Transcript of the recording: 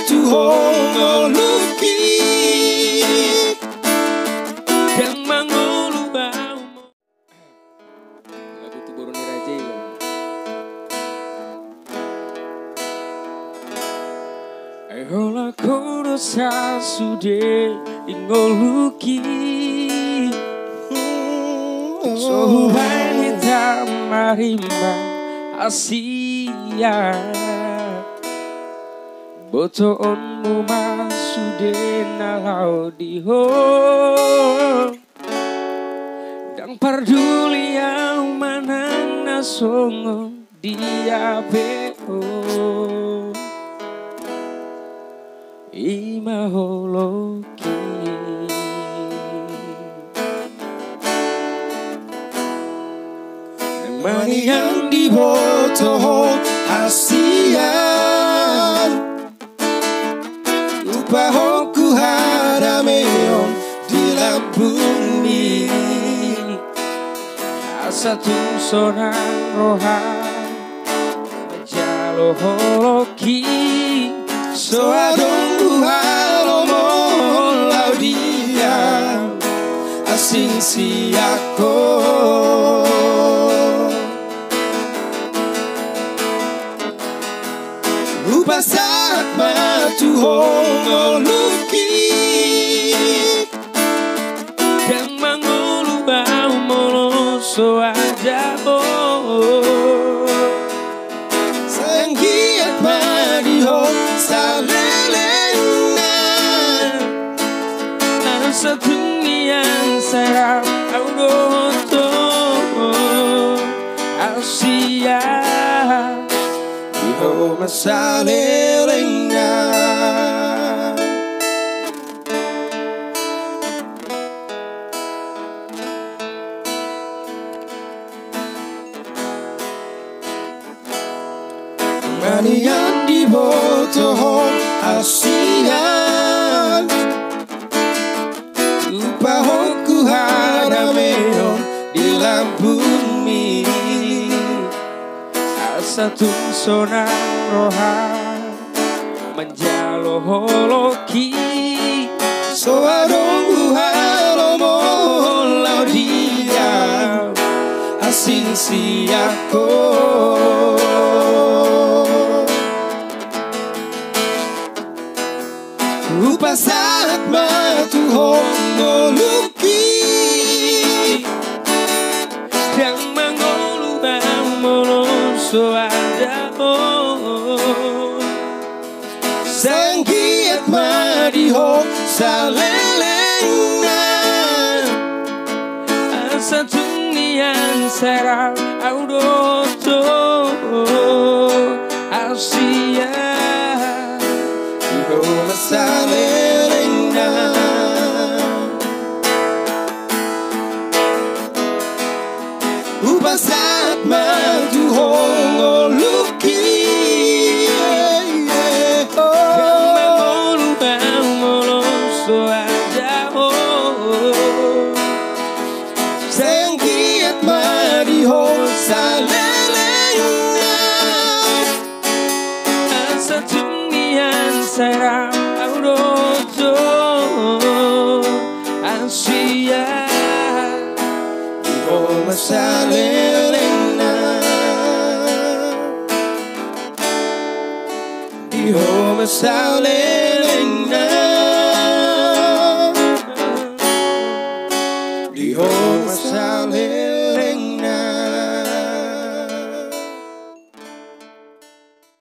tuhongoluki yang mangolubau. Lagu tu baru ni raja yo. Ayolah kono sasude ingoluki sohuan hitam marimba Asia botoonmu masude nalau diho dang parduli yang manang nasongo dia beo imaholoki mani yang dibotoh asian lupa hoku harameon di bumi satu sonang rohan jalo holoki soadong halomo laudia asing siako lupa saat matuhongoluki yang mangolubau molo soadabo sayang giat madiho saleleng na satu yang serap audoto Asia HO MA SALELENG NA mani yang dibotoh asian lupa hoku harameon di bumi satu sonang rohan menjalo holoki soadong halomo laudia asing siako lupa saat matuhongoluki yang mangolubau molo soadabo sayang giat madiho saleleng na satu yang serap audoto Asia HO MA SALELENG NA lupa saat matuhongoluki mangolubau molo soadabo sayang giat madiho saleleng na satu yang serap audoto Asia HO MA SALELENG NA HO MA SALELENG NA HO MA SALELENG